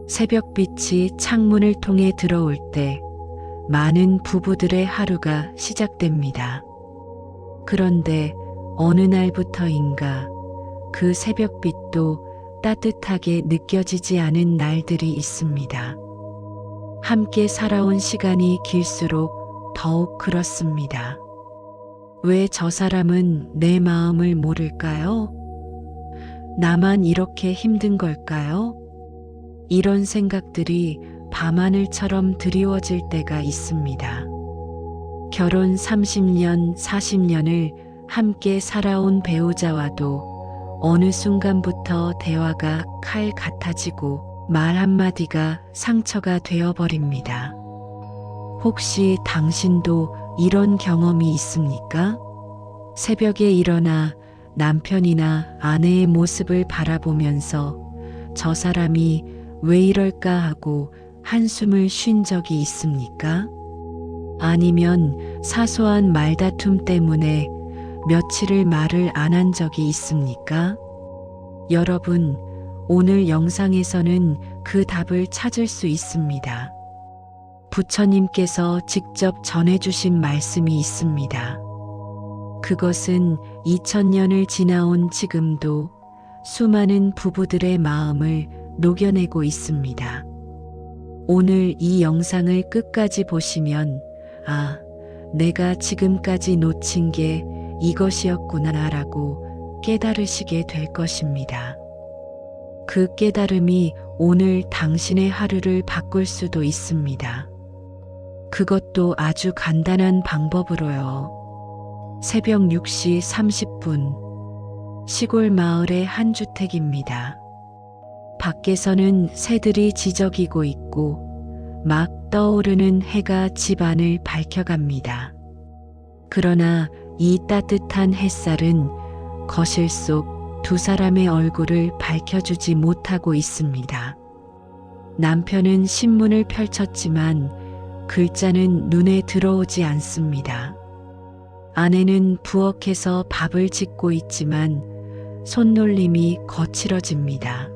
새벽빛이 창문을 통해 들어올 때 많은 부부들의 하루가 시작됩니다. 그런데 어느 날부터인가 그 새벽빛도 따뜻하게 느껴지지 않은 날들이 있습니다. 함께 살아온 시간이 길수록 더욱 그렇습니다. 왜 저 사람은 내 마음을 모를까요? 나만 이렇게 힘든 걸까요? 이런 생각들이 밤하늘처럼 드리워질 때가 있습니다. 결혼 30년, 40년을 함께 살아온 배우자와도 어느 순간부터 대화가 칼 같아지고 말 한마디가 상처가 되어버립니다. 혹시 당신도 이런 경험이 있습니까? 새벽에 일어나 남편이나 아내의 모습을 바라보면서 저 사람이 왜 이럴까 하고 한숨을 쉰 적이 있습니까? 아니면 사소한 말다툼 때문에 며칠을 말을 안 한 적이 있습니까? 여러분, 오늘 영상에서는 그 답을 찾을 수 있습니다. 부처님께서 직접 전해주신 말씀이 있습니다. 그것은 2000년을 지나온 지금도 수많은 부부들의 마음을 녹여내고 있습니다. 오늘 이 영상을 끝까지 보시면 내가 지금까지 놓친 게 이것이었구나라고 깨달으시게 될 것입니다. 그 깨달음이 오늘 당신의 하루를 바꿀 수도 있습니다. 그것도 아주 간단한 방법으로요. 새벽 6시 30분 시골 마을의 한 주택입니다. 밖에서는 새들이 지저귀고 있고 막 떠오르는 해가 집안을 밝혀갑니다. 그러나 이 따뜻한 햇살은 거실 속 두 사람의 얼굴을 밝혀주지 못하고 있습니다. 남편은 신문을 펼쳤지만 글자는 눈에 들어오지 않습니다. 아내는 부엌에서 밥을 짓고 있지만 손놀림이 거칠어집니다.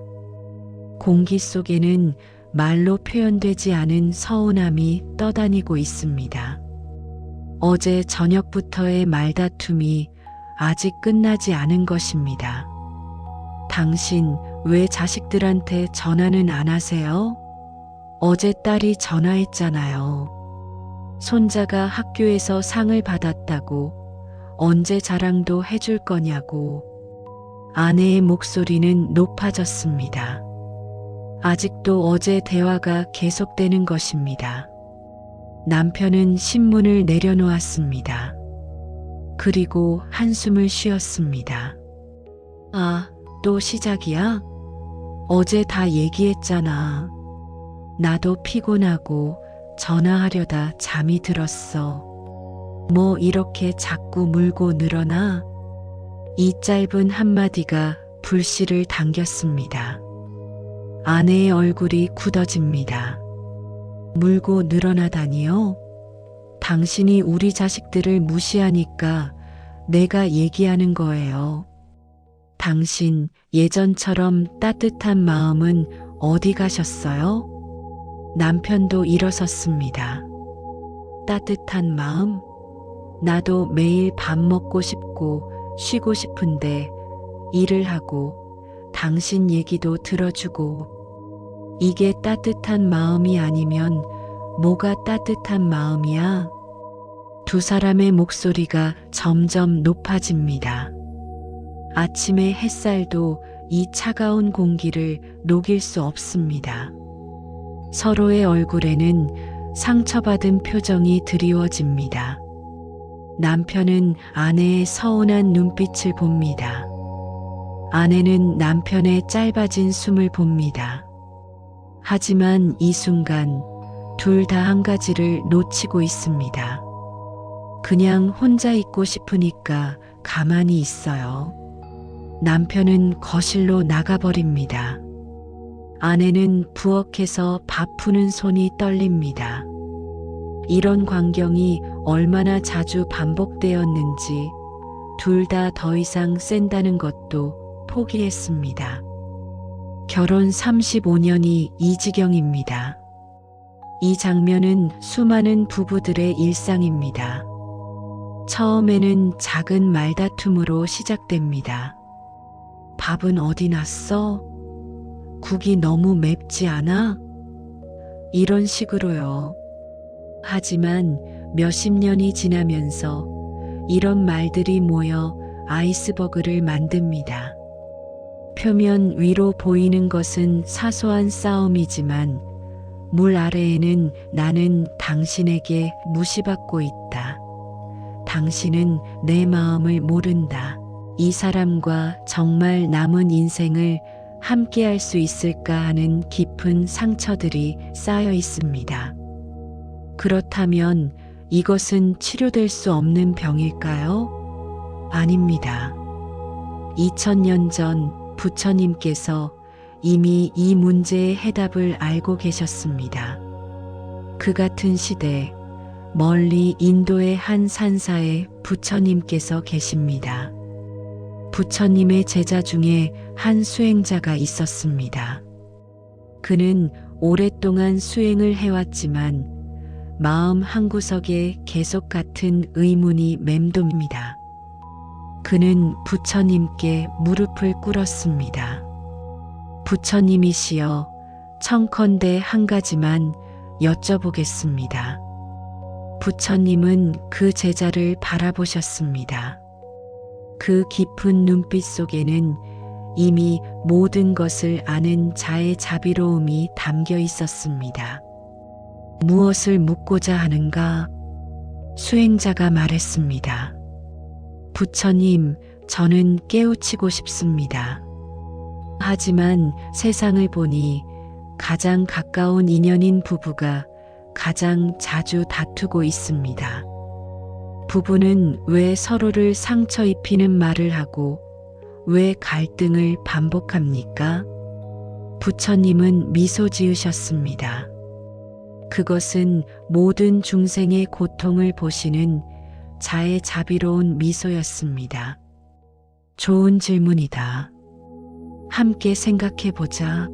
공기 속에는 말로 표현되지 않은 서운함이 떠다니고 있습니다. 어제 저녁부터의 말다툼이 아직 끝나지 않은 것입니다. 당신 왜 자식들한테 전화는 안 하세요? 어제 딸이 전화했잖아요. 손자가 학교에서 상을 받았다고 언제 자랑도 해줄 거냐고. 아내의 목소리는 높아졌습니다. 아직도 어제 대화가 계속되는 것입니다. 남편은 신문을 내려놓았습니다. 그리고 한숨을 쉬었습니다. 또 시작이야? 어제 다 얘기했잖아. 나도 피곤하고 전화하려다 잠이 들었어. 뭐 이렇게 자꾸 물고 늘어나? 이 짧은 한마디가 불씨를 당겼습니다. 아내의 얼굴이 굳어집니다. 물고 늘어나다니요? 당신이 우리 자식들을 무시하니까 내가 얘기하는 거예요. 당신 예전처럼 따뜻한 마음은 어디 가셨어요? 남편도 일어섰습니다. 따뜻한 마음? 나도 매일 밥 먹고 싶고 쉬고 싶은데 일을 하고 당신 얘기도 들어주고 이게 따뜻한 마음이 아니면 뭐가 따뜻한 마음이야? 두 사람의 목소리가 점점 높아집니다. 아침의 햇살도 이 차가운 공기를 녹일 수 없습니다. 서로의 얼굴에는 상처받은 표정이 드리워집니다. 남편은 아내의 서운한 눈빛을 봅니다. 아내는 남편의 짧아진 숨을 봅니다. 하지만 이 순간 둘 다 한 가지를 놓치고 있습니다. 그냥 혼자 있고 싶으니까 가만히 있어요. 남편은 거실로 나가버립니다. 아내는 부엌에서 밥 푸는 손이 떨립니다. 이런 광경이 얼마나 자주 반복되었는지 둘 다 더 이상 센다는 것도 포기했습니다. 결혼 35년이 이 지경입니다. 이 장면은 수많은 부부들의 일상입니다. 처음에는 작은 말다툼으로 시작됩니다. 밥은 어디 놨어? 국이 너무 맵지 않아? 이런 식으로요. 하지만 몇십 년이 지나면서 이런 말들이 모여 아이스버그를 만듭니다. 표면 위로 보이는 것은 사소한 싸움이지만 물 아래에는 나는 당신에게 무시받고 있다. 당신은 내 마음을 모른다. 이 사람과 정말 남은 인생을 함께 할 수 있을까 하는 깊은 상처들이 쌓여 있습니다. 그렇다면 이것은 치료될 수 없는 병일까요? 아닙니다. 2000년 전 부처님께서 이미 이 문제의 해답을 알고 계셨습니다. 그 같은 시대, 멀리 인도의 한 산사에 부처님께서 계십니다. 부처님의 제자 중에 한 수행자가 있었습니다. 그는 오랫동안 수행을 해왔지만 마음 한구석에 계속 같은 의문이 맴돕니다. 그는 부처님께 무릎을 꿇었습니다. 부처님이시여, 청컨대 한 가지만 여쭤보겠습니다. 부처님은 그 제자를 바라보셨습니다. 그 깊은 눈빛 속에는 이미 모든 것을 아는 자의 자비로움이 담겨 있었습니다. 무엇을 묻고자 하는가? 수행자가 말했습니다. 부처님, 저는 깨우치고 싶습니다. 하지만 세상을 보니 가장 가까운 인연인 부부가 가장 자주 다투고 있습니다. 부부는 왜 서로를 상처 입히는 말을 하고 왜 갈등을 반복합니까? 부처님은 미소 지으셨습니다. 그것은 모든 중생의 고통을 보시는 자의 자비로운 미소였습니다. 좋은 질문이다. 함께 생각해 보자.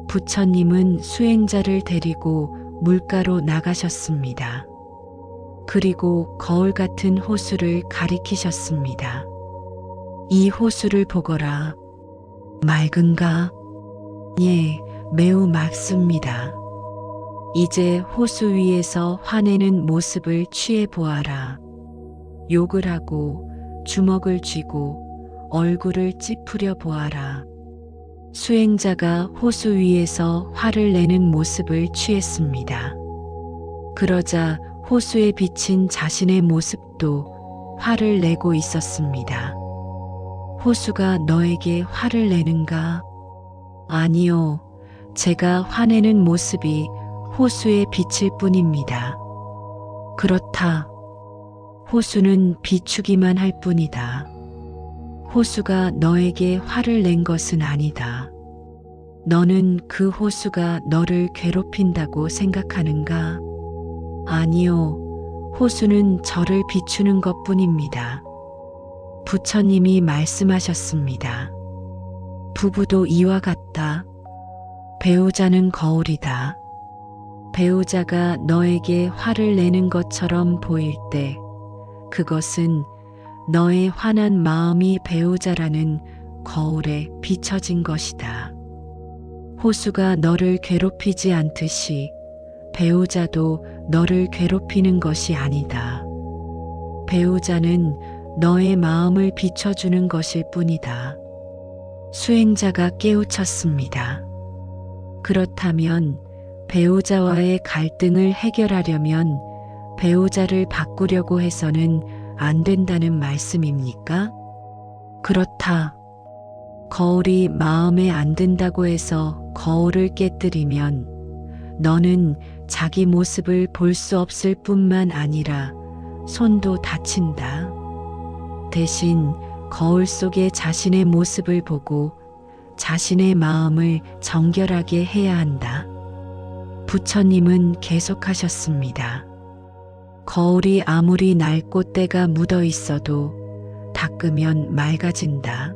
부처님은 수행자를 데리고 물가로 나가셨습니다. 그리고 거울 같은 호수를 가리키셨습니다. 이 호수를 보거라. 맑은가? 예, 매우 맑습니다. 이제 호수 위에서 화내는 모습을 취해 보아라. 욕을 하고 주먹을 쥐고 얼굴을 찌푸려 보아라. 수행자가 호수 위에서 화를 내는 모습을 취했습니다. 그러자 호수에 비친 자신의 모습도 화를 내고 있었습니다. 호수가 너에게 화를 내는가? 아니요, 제가 화내는 모습이 호수에 비칠 뿐입니다. 그렇다. 호수는 비추기만 할 뿐이다. 호수가 너에게 화를 낸 것은 아니다. 너는 그 호수가 너를 괴롭힌다고 생각하는가? 아니요, 호수는 저를 비추는 것 뿐입니다. 부처님이 말씀하셨습니다. 부부도 이와 같다. 배우자는 거울이다. 배우자가 너에게 화를 내는 것처럼 보일 때 그것은 너의 화난 마음이 배우자라는 거울에 비춰진 것이다. 호수가 너를 괴롭히지 않듯이 배우자도 너를 괴롭히는 것이 아니다. 배우자는 너의 마음을 비춰주는 것일 뿐이다. 수행자가 깨우쳤습니다. 그렇다면 배우자와의 갈등을 해결하려면 배우자를 바꾸려고 해서는 안 된다는 말씀입니까? 그렇다. 거울이 마음에 안 든다고 해서 거울을 깨뜨리면 너는 자기 모습을 볼 수 없을 뿐만 아니라 손도 다친다. 대신 거울 속의 자신의 모습을 보고 자신의 마음을 정결하게 해야 한다. 부처님은 계속하셨습니다. 거울이 아무리 낡고 때가 묻어 있어도 닦으면 맑아진다.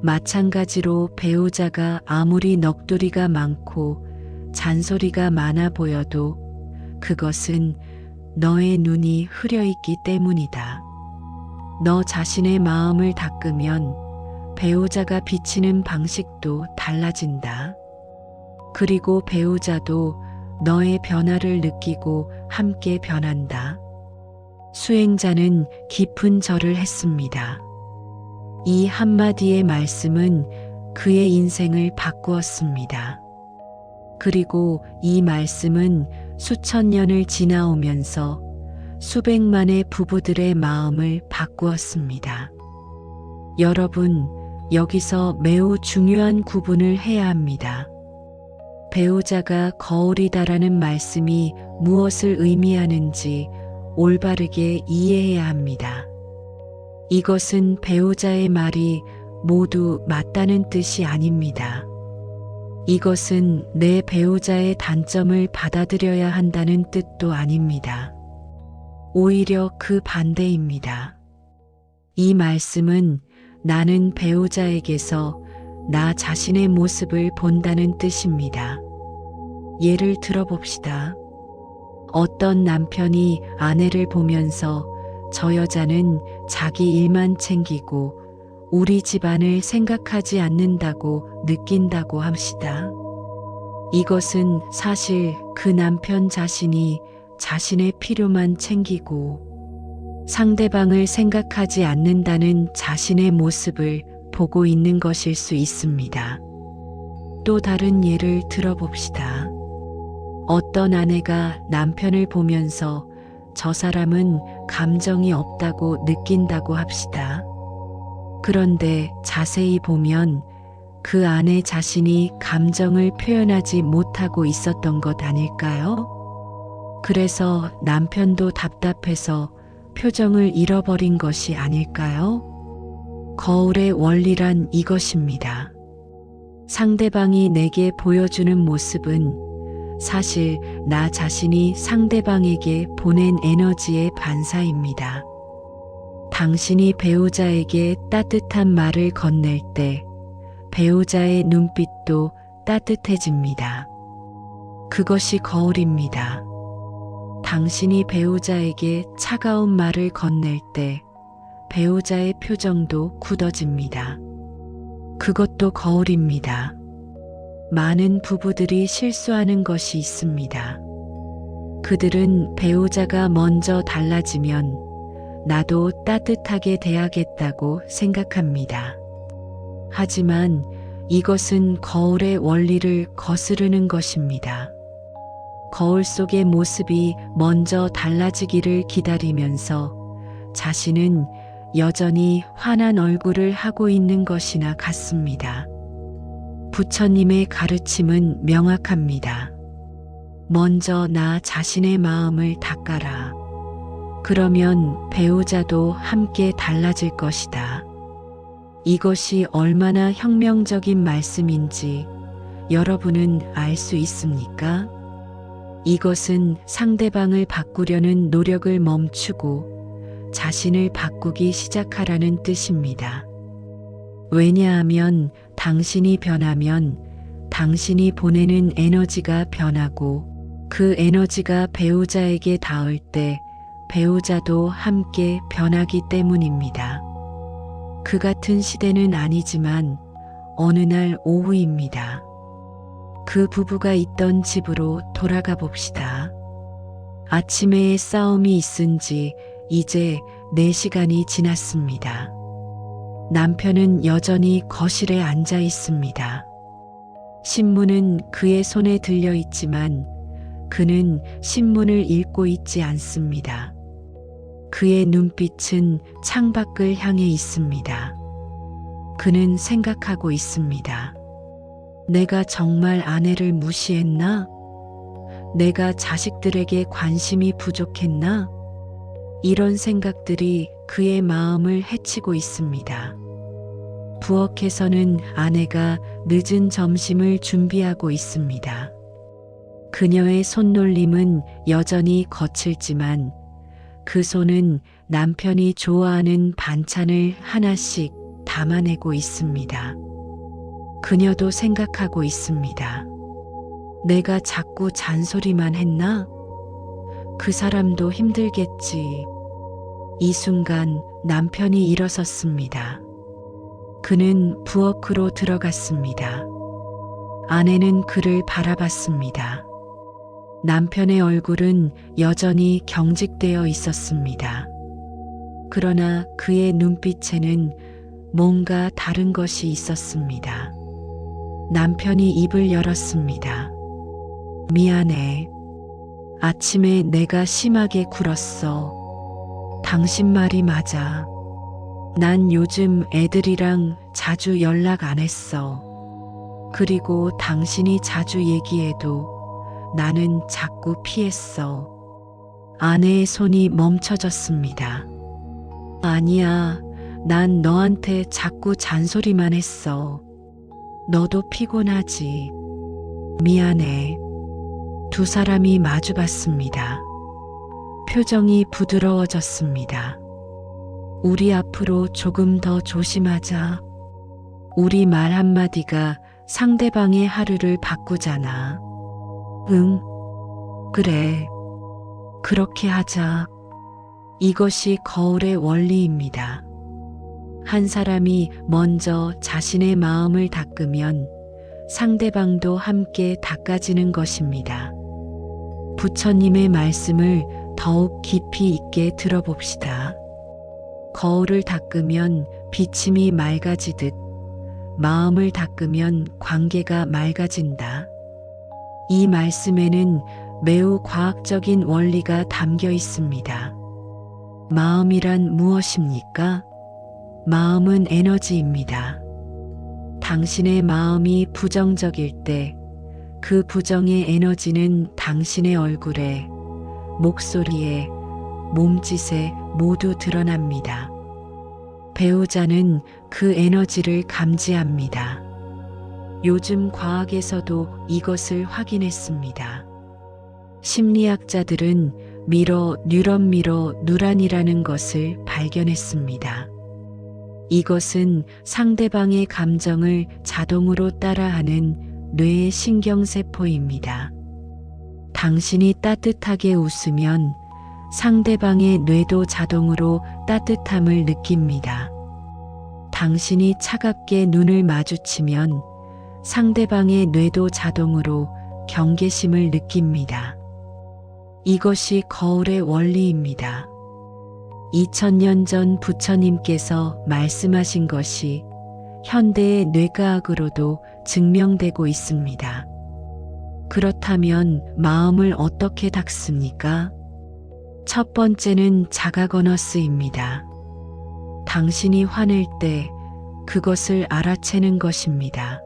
마찬가지로 배우자가 아무리 넋두리가 많고 잔소리가 많아 보여도 그것은 너의 눈이 흐려 있기 때문이다. 너 자신의 마음을 닦으면 배우자가 비치는 방식도 달라진다. 그리고 배우자도 너의 변화를 느끼고 함께 변한다. 수행자는 깊은 절을 했습니다. 이 한마디의 말씀은 그의 인생을 바꾸었습니다. 그리고 이 말씀은 수천 년을 지나오면서 수백만의 부부들의 마음을 바꾸었습니다. 여러분, 여기서 매우 중요한 구분을 해야 합니다. 배우자가 거울이다라는 말씀이 무엇을 의미하는지 올바르게 이해해야 합니다. 이것은 배우자의 말이 모두 맞다는 뜻이 아닙니다. 이것은 내 배우자의 단점을 받아들여야 한다는 뜻도 아닙니다. 오히려 그 반대입니다. 이 말씀은 나는 배우자에게서 나 자신의 모습을 본다는 뜻입니다. 예를 들어봅시다. 어떤 남편이 아내를 보면서 저 여자는 자기 일만 챙기고 우리 집안을 생각하지 않는다고 느낀다고 합시다. 이것은 사실 그 남편 자신이 자신의 필요만 챙기고 상대방을 생각하지 않는다는 자신의 모습을 보고 있는 것일 수 있습니다. 또 다른 예를 들어봅시다. 어떤 아내가 남편을 보면서 저 사람은 감정이 없다고 느낀다고 합시다. 그런데 자세히 보면 그 아내 자신이 감정을 표현하지 못하고 있었던 것 아닐까요? 그래서 남편도 답답해서 표정을 잃어버린 것이 아닐까요? 거울의 원리란 이것입니다. 상대방이 내게 보여주는 모습은 사실 나 자신이 상대방에게 보낸 에너지의 반사입니다. 당신이 배우자에게 따뜻한 말을 건넬 때 배우자의 눈빛도 따뜻해집니다. 그것이 거울입니다. 당신이 배우자에게 차가운 말을 건넬 때 배우자의 표정도 굳어집니다. 그것도 거울입니다. 많은 부부들이 실수하는 것이 있습니다. 그들은 배우자가 먼저 달라지면 나도 따뜻하게 대하겠다고 생각합니다. 하지만 이것은 거울의 원리를 거스르는 것입니다. 거울 속의 모습이 먼저 달라지기를 기다리면서 자신은 여전히 환한 얼굴을 하고 있는 것이나 같습니다. 부처님의 가르침은 명확합니다. 먼저 나 자신의 마음을 닦아라. 그러면 배우자도 함께 달라질 것이다. 이것이 얼마나 혁명적인 말씀인지 여러분은 알 수 있습니까? 이것은 상대방을 바꾸려는 노력을 멈추고 자신을 바꾸기 시작하라는 뜻입니다. 왜냐하면 당신이 변하면 당신이 보내는 에너지가 변하고 그 에너지가 배우자에게 닿을 때 배우자도 함께 변하기 때문입니다. 그 같은 시대는 아니지만 어느 날 오후입니다. 그 부부가 있던 집으로 돌아가 봅시다. 아침에 싸움이 있은 지 이제 4시간이 지났습니다. 남편은 여전히 거실에 앉아 있습니다. 신문은 그의 손에 들려 있지만 그는 신문을 읽고 있지 않습니다. 그의 눈빛은 창밖을 향해 있습니다. 그는 생각하고 있습니다. 내가 정말 아내를 무시했나? 내가 자식들에게 관심이 부족했나? 이런 생각들이 그의 마음을 해치고 있습니다. 부엌에서는 아내가 늦은 점심을 준비하고 있습니다. 그녀의 손놀림은 여전히 거칠지만 그 손은 남편이 좋아하는 반찬을 하나씩 다 담아내고 있습니다. 그녀도 생각하고 있습니다. 내가 자꾸 잔소리만 했나? 그 사람도 힘들겠지. 이 순간 남편이 일어섰습니다. 그는 부엌으로 들어갔습니다. 아내는 그를 바라봤습니다. 남편의 얼굴은 여전히 경직되어 있었습니다. 그러나 그의 눈빛에는 뭔가 다른 것이 있었습니다. 남편이 입을 열었습니다. 미안해. 아침에 내가 심하게 굴었어. 당신 말이 맞아. 난 요즘 애들이랑 자주 연락 안 했어. 그리고 당신이 자주 얘기해도 나는 자꾸 피했어. 아내의 손이 멈춰졌습니다. 아니야, 난 너한테 자꾸 잔소리만 했어. 너도 피곤하지. 미안해. 두 사람이 마주봤습니다. 표정이 부드러워졌습니다. 우리 앞으로 조금 더 조심하자. 우리 말 한마디가 상대방의 하루를 바꾸잖아. 응, 그래. 그렇게 하자. 이것이 거울의 원리입니다. 한 사람이 먼저 자신의 마음을 닦으면 상대방도 함께 닦아지는 것입니다. 부처님의 말씀을 더욱 깊이 있게 들어봅시다. 거울을 닦으면 비침이 맑아지듯 마음을 닦으면 관계가 맑아진다. 이 말씀에는 매우 과학적인 원리가 담겨 있습니다. 마음이란 무엇입니까? 마음은 에너지입니다. 당신의 마음이 부정적일 때 그 부정의 에너지는 당신의 얼굴에, 목소리에, 몸짓에 모두 드러납니다. 배우자는 그 에너지를 감지합니다. 요즘 과학에서도 이것을 확인했습니다. 심리학자들은 뉴런 미러 뉴런이라는 것을 발견했습니다. 이것은 상대방의 감정을 자동으로 따라하는 뇌의 신경세포입니다. 당신이 따뜻하게 웃으면 상대방의 뇌도 자동으로 따뜻함을 느낍니다. 당신이 차갑게 눈을 마주치면 상대방의 뇌도 자동으로 경계심을 느낍니다. 이것이 거울의 원리입니다. 2000년 전 부처님께서 말씀하신 것이 현대의 뇌과학으로도 증명되고 있습니다. 그렇다면 마음을 어떻게 닦습니까? 첫 번째는 자각 어너스입니다. 당신이 화낼 때 그것을 알아채는 것입니다.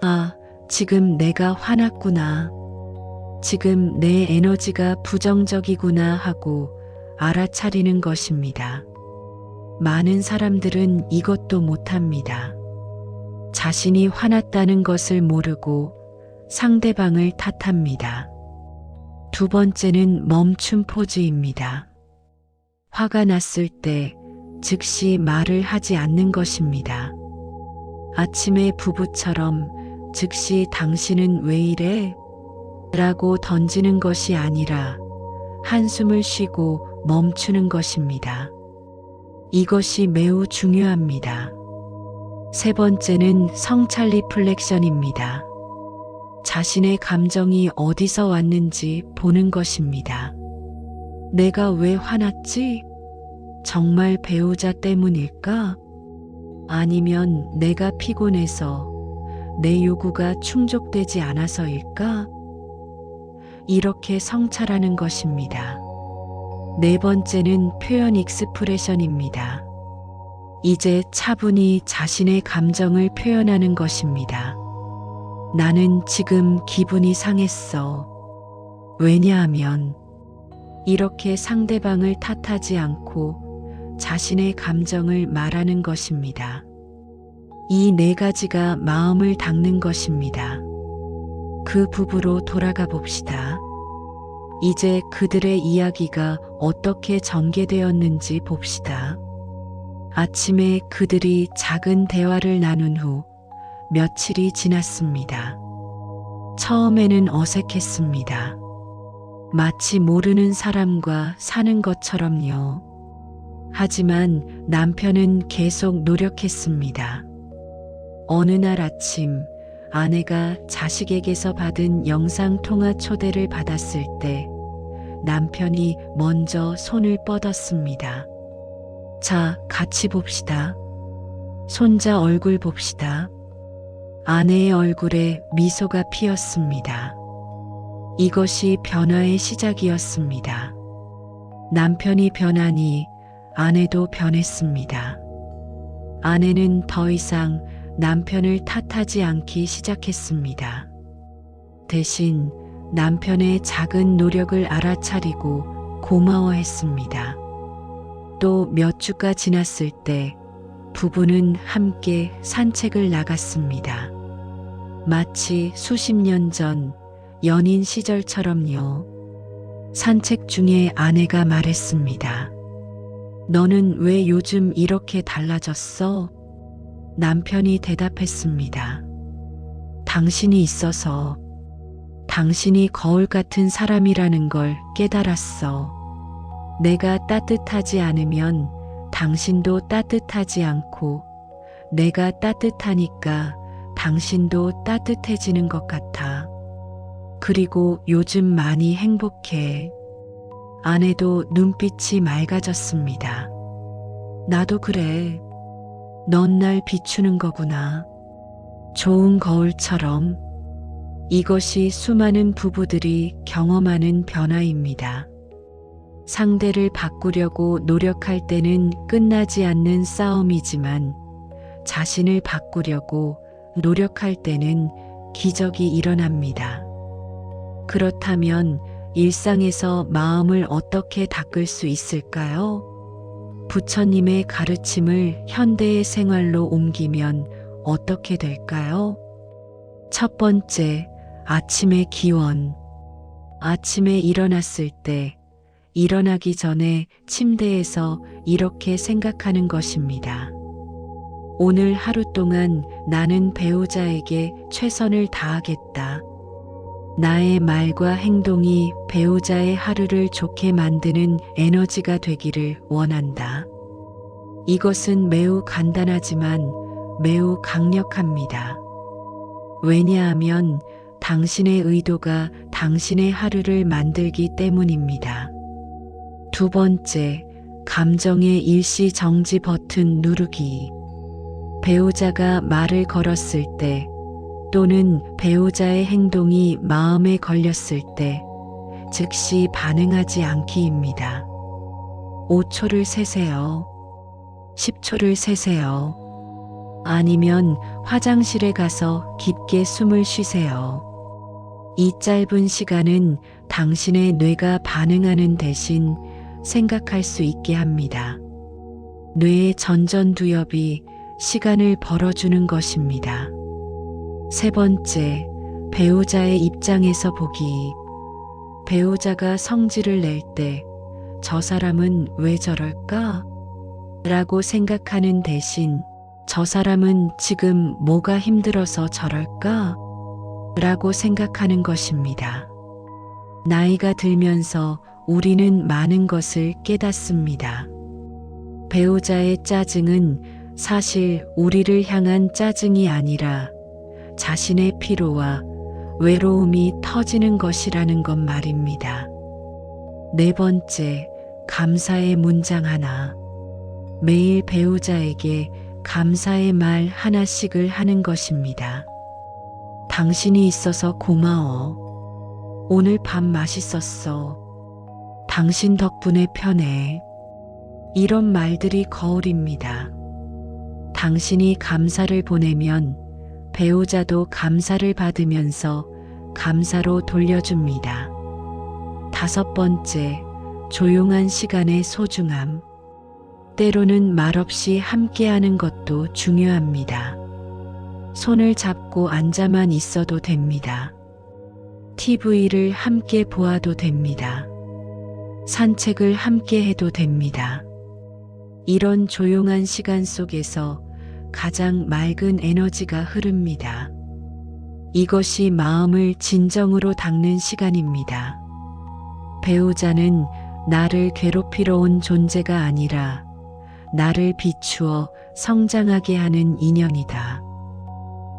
아, 지금 내가 화났구나. 지금 내 에너지가 부정적이구나 하고 알아차리는 것입니다. 많은 사람들은 이것도 못합니다. 자신이 화났다는 것을 모르고 상대방을 탓합니다. 두 번째는 멈춤 포즈입니다. 화가 났을 때 즉시 말을 하지 않는 것입니다. 아침에 부부처럼 즉시 당신은 왜 이래? 라고 던지는 것이 아니라 한숨을 쉬고 멈추는 것입니다. 이것이 매우 중요합니다. 세 번째는 성찰 리플렉션입니다. 자신의 감정이 어디서 왔는지 보는 것입니다. 내가 왜 화났지? 정말 배우자 때문일까? 아니면 내가 피곤해서 내 요구가 충족되지 않아서일까? 이렇게 성찰하는 것입니다. 네 번째는 표현 익스프레션입니다. 이제 차분히 자신의 감정을 표현하는 것입니다. 나는 지금 기분이 상했어. 왜냐하면 이렇게 상대방을 탓하지 않고 자신의 감정을 말하는 것입니다. 이 네 가지가 마음을 닦는 것입니다. 그 부부로 돌아가 봅시다. 이제 그들의 이야기가 어떻게 전개되었는지 봅시다. 아침에 그들이 작은 대화를 나눈 후 며칠이 지났습니다. 처음에는 어색했습니다. 마치 모르는 사람과 사는 것처럼요. 하지만 남편은 계속 노력했습니다. 어느 날 아침 아내가 자식에게서 받은 영상통화 초대를 받았을 때 남편이 먼저 손을 뻗었습니다. 자, 같이 봅시다. 손자 얼굴 봅시다. 아내의 얼굴에 미소가 피었습니다. 이것이 변화의 시작이었습니다. 남편이 변하니 아내도 변했습니다. 아내는 더 이상 남편을 탓하지 않기 시작했습니다. 대신 남편의 작은 노력을 알아차리고 고마워했습니다. 또 몇 주가 지났을 때 부부는 함께 산책을 나갔습니다. 마치 수십 년 전 연인 시절처럼요. 산책 중에 아내가 말했습니다. 너는 왜 요즘 이렇게 달라졌어? 남편이 대답했습니다. 당신이 있어서. 당신이 거울 같은 사람이라는 걸 깨달았어. 내가 따뜻하지 않으면 당신도 따뜻하지 않고 내가 따뜻하니까 당신도 따뜻해지는 것 같아. 그리고 요즘 많이 행복해. 아내도 눈빛이 맑아졌습니다. 나도 그래. 넌 날 비추는 거구나. 좋은 거울처럼. 이것이 수많은 부부들이 경험하는 변화입니다. 상대를 바꾸려고 노력할 때는 끝나지 않는 싸움이지만 자신을 바꾸려고 노력할 때는 기적이 일어납니다. 그렇다면 일상에서 마음을 어떻게 닦을 수 있을까요? 부처님의 가르침을 현대의 생활로 옮기면 어떻게 될까요? 첫 번째, 아침의 기원. 아침에 일어났을 때 일어나기 전에 침대에서 이렇게 생각하는 것입니다. 오늘 하루 동안 나는 배우자에게 최선을 다하겠다. 나의 말과 행동이 배우자의 하루를 좋게 만드는 에너지가 되기를 원한다. 이것은 매우 간단하지만 매우 강력합니다. 왜냐하면 당신의 의도가 당신의 하루를 만들기 때문입니다. 두 번째, 감정의 일시 정지 버튼 누르기. 배우자가 말을 걸었을 때 또는 배우자의 행동이 마음에 걸렸을 때 즉시 반응하지 않기입니다. 5초를 세세요. 10초를 세세요. 아니면 화장실에 가서 깊게 숨을 쉬세요. 이 짧은 시간은 당신의 뇌가 반응하는 대신 생각할 수 있게 합니다. 뇌의 전전두엽이 시간을 벌어주는 것입니다. 세 번째, 배우자의 입장에서 보기. 배우자가 성질을 낼 때 저 사람은 왜 저럴까? 라고 생각하는 대신 저 사람은 지금 뭐가 힘들어서 저럴까? 라고 생각하는 것입니다. 나이가 들면서 우리는 많은 것을 깨닫습니다. 배우자의 짜증은 사실 우리를 향한 짜증이 아니라 자신의 피로와 외로움이 터지는 것이라는 것 말입니다. 네 번째, 감사의 문장 하나. 매일 배우자에게 감사의 말 하나씩을 하는 것입니다. 당신이 있어서 고마워. 오늘 밥 맛있었어. 당신 덕분에 편해. 이런 말들이 거울입니다. 당신이 감사를 보내면 배우자도 감사를 받으면서 감사로 돌려줍니다. 다섯 번째, 조용한 시간의 소중함. 때로는 말없이 함께하는 것도 중요합니다. 손을 잡고 앉아만 있어도 됩니다. TV를 함께 보아도 됩니다. 산책을 함께 해도 됩니다. 이런 조용한 시간 속에서 가장 맑은 에너지가 흐릅니다. 이것이 마음을 진정으로 닦는 시간입니다. 배우자는 나를 괴롭히러 온 존재가 아니라 나를 비추어 성장하게 하는 인연이다.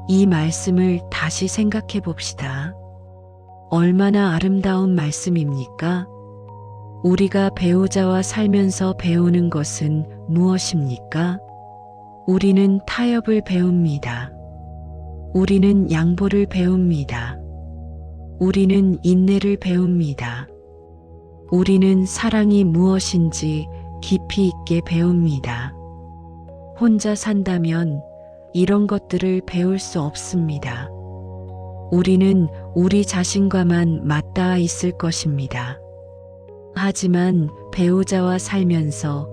이 말씀을 다시 생각해 봅시다. 얼마나 아름다운 말씀입니까? 우리가 배우자와 살면서 배우는 것은 무엇입니까? 우리는 타협을 배웁니다. 우리는 양보를 배웁니다. 우리는 인내를 배웁니다. 우리는 사랑이 무엇인지 깊이 있게 배웁니다. 혼자 산다면 이런 것들을 배울 수 없습니다. 우리는 우리 자신과만 맞닿아 있을 것입니다. 하지만 배우자와 살면서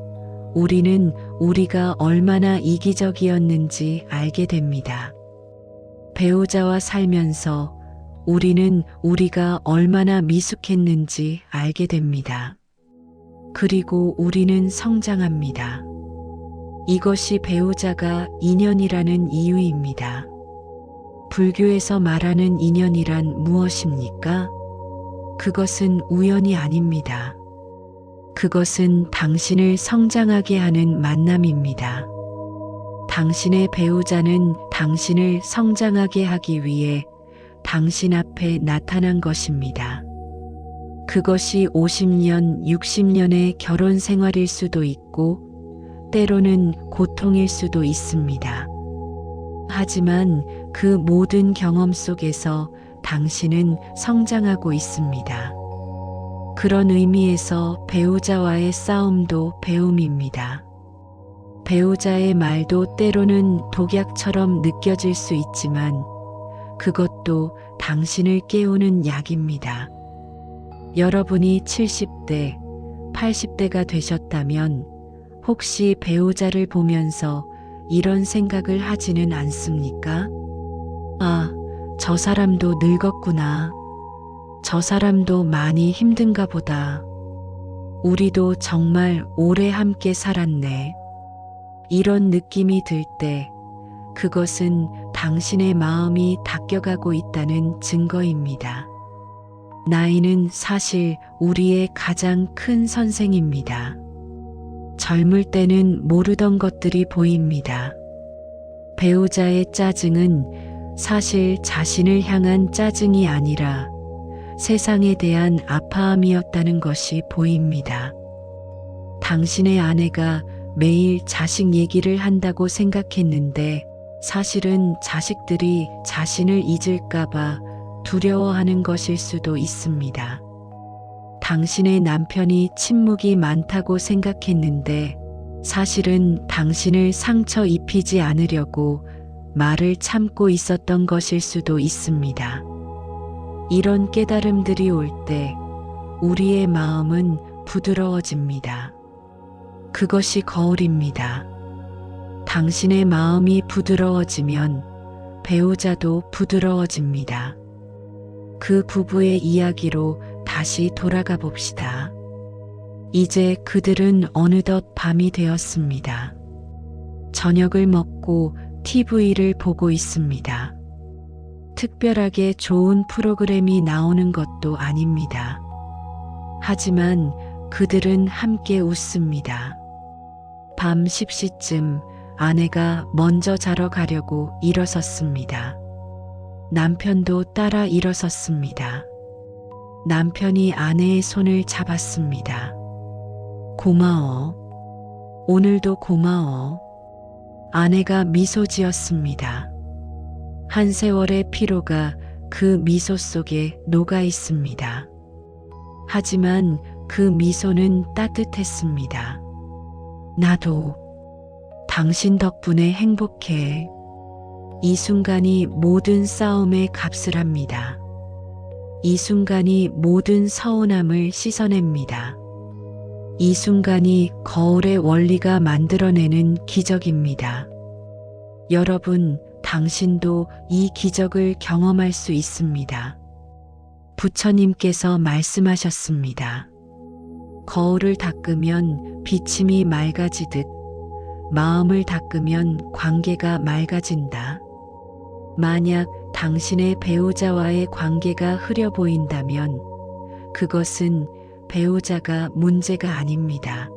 우리는 우리가 얼마나 이기적이었는지 알게 됩니다. 배우자와 살면서 우리는 우리가 얼마나 미숙했는지 알게 됩니다. 그리고 우리는 성장합니다. 이것이 배우자가 인연이라는 이유입니다. 불교에서 말하는 인연이란 무엇입니까? 그것은 우연이 아닙니다. 그것은 당신을 성장하게 하는 만남입니다. 당신의 배우자는 당신을 성장하게 하기 위해 당신 앞에 나타난 것입니다. 그것이 50년, 60년의 결혼 생활일 수도 있고, 때로는 고통일 수도 있습니다. 하지만 그 모든 경험 속에서 당신은 성장하고 있습니다. 그런 의미에서 배우자와의 싸움도 배움입니다. 배우자의 말도 때로는 독약처럼 느껴질 수 있지만 그것도 당신을 깨우는 약입니다. 여러분이 70대, 80대가 되셨다면 혹시 배우자를 보면서 이런 생각을 하지는 않습니까? 아, 저 사람도 늙었구나. 저 사람도 많이 힘든가 보다. 우리도 정말 오래 함께 살았네. 이런 느낌이 들 때 그것은 당신의 마음이 닦여가고 있다는 증거입니다. 나이는 사실 우리의 가장 큰 선생입니다. 젊을 때는 모르던 것들이 보입니다. 배우자의 짜증은 사실 자신을 향한 짜증이 아니라 세상에 대한 아파함이었다는 것이 보입니다. 당신의 아내가 매일 자식 얘기를 한다고 생각했는데 사실은 자식들이 자신을 잊을까봐 두려워하는 것일 수도 있습니다. 당신의 남편이 침묵이 많다고 생각했는데 사실은 당신을 상처 입히지 않으려고 말을 참고 있었던 것일 수도 있습니다. 이런 깨달음들이 올 때 우리의 마음은 부드러워집니다. 그것이 거울입니다. 당신의 마음이 부드러워지면 배우자도 부드러워집니다. 그 부부의 이야기로 다시 돌아가 봅시다. 이제 그들은 어느덧 밤이 되었습니다. 저녁을 먹고 TV를 보고 있습니다. 특별하게 좋은 프로그램이 나오는 것도 아닙니다. 하지만 그들은 함께 웃습니다. 밤 10시쯤 아내가 먼저 자러 가려고 일어섰습니다. 남편도 따라 일어섰습니다. 남편이 아내의 손을 잡았습니다. 고마워. 오늘도 고마워. 아내가 미소 지었습니다. 한 세월의 피로가 그 미소 속에 녹아 있습니다. 하지만 그 미소는 따뜻했습니다. 나도 당신 덕분에 행복해. 이 순간이 모든 싸움의 값을 합니다. 이 순간이 모든 서운함을 씻어냅니다. 이 순간이 거울의 원리가 만들어내는 기적입니다. 여러분, 당신도 이 기적을 경험할 수 있습니다. 부처님께서 말씀하셨습니다. 거울을 닦으면 비침이 맑아지듯 마음을 닦으면 관계가 맑아진다. 만약 당신의 배우자와의 관계가 흐려 보인다면 그것은 배우자가 문제가 아닙니다.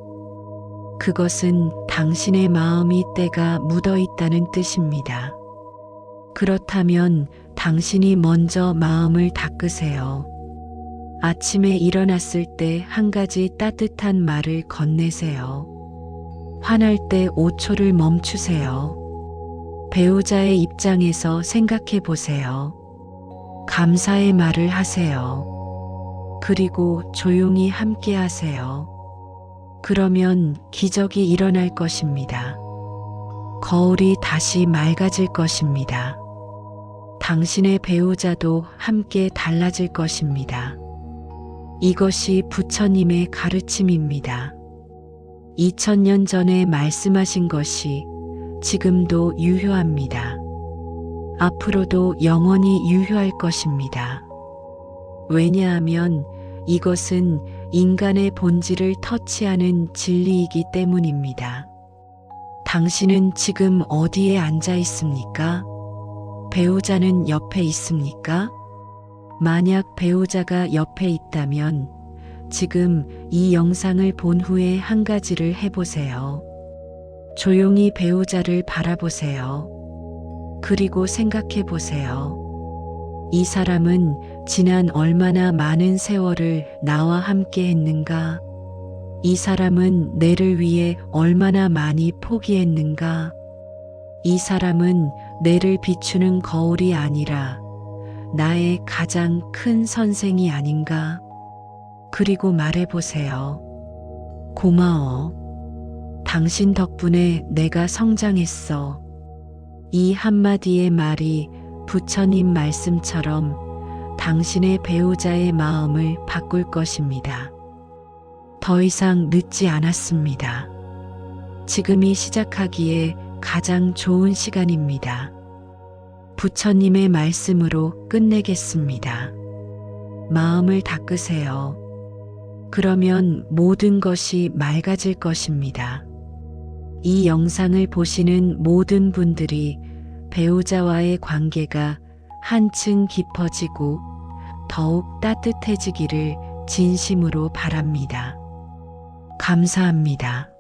그것은 당신의 마음이 때가 묻어 있다는 뜻입니다. 그렇다면 당신이 먼저 마음을 닦으세요. 아침에 일어났을 때 한 가지 따뜻한 말을 건네세요. 화날 때 5초를 멈추세요. 배우자의 입장에서 생각해 보세요. 감사의 말을 하세요. 그리고 조용히 함께 하세요. 그러면 기적이 일어날 것입니다. 거울이 다시 맑아질 것입니다. 당신의 배우자도 함께 달라질 것입니다. 이것이 부처님의 가르침입니다. 2000년 전에 말씀하신 것이 지금도 유효합니다. 앞으로도 영원히 유효할 것입니다. 왜냐하면 이것은 인간의 본질을 터치하는 진리이기 때문입니다. 당신은 지금 어디에 앉아 있습니까? 배우자는 옆에 있습니까? 만약 배우자가 옆에 있다면 지금 이 영상을 본 후에 한 가지를 해보세요. 조용히 배우자를 바라보세요. 그리고 생각해 보세요. 이 사람은 지난 얼마나 많은 세월을 나와 함께 했는가? 이 사람은 내를 위해 얼마나 많이 포기했는가? 이 사람은 내를 비추는 거울이 아니라 나의 가장 큰 선생이 아닌가? 그리고 말해보세요. 고마워. 당신 덕분에 내가 성장했어. 이 한마디의 말이 부처님 말씀처럼 당신의 배우자의 마음을 바꿀 것입니다. 더 이상 늦지 않았습니다. 지금이 시작하기에 가장 좋은 시간입니다. 부처님의 말씀으로 끝내겠습니다. 마음을 닦으세요. 그러면 모든 것이 맑아질 것입니다. 이 영상을 보시는 모든 분들이 배우자와의 관계가 한층 깊어지고 더욱 따뜻해지기를 진심으로 바랍니다. 감사합니다.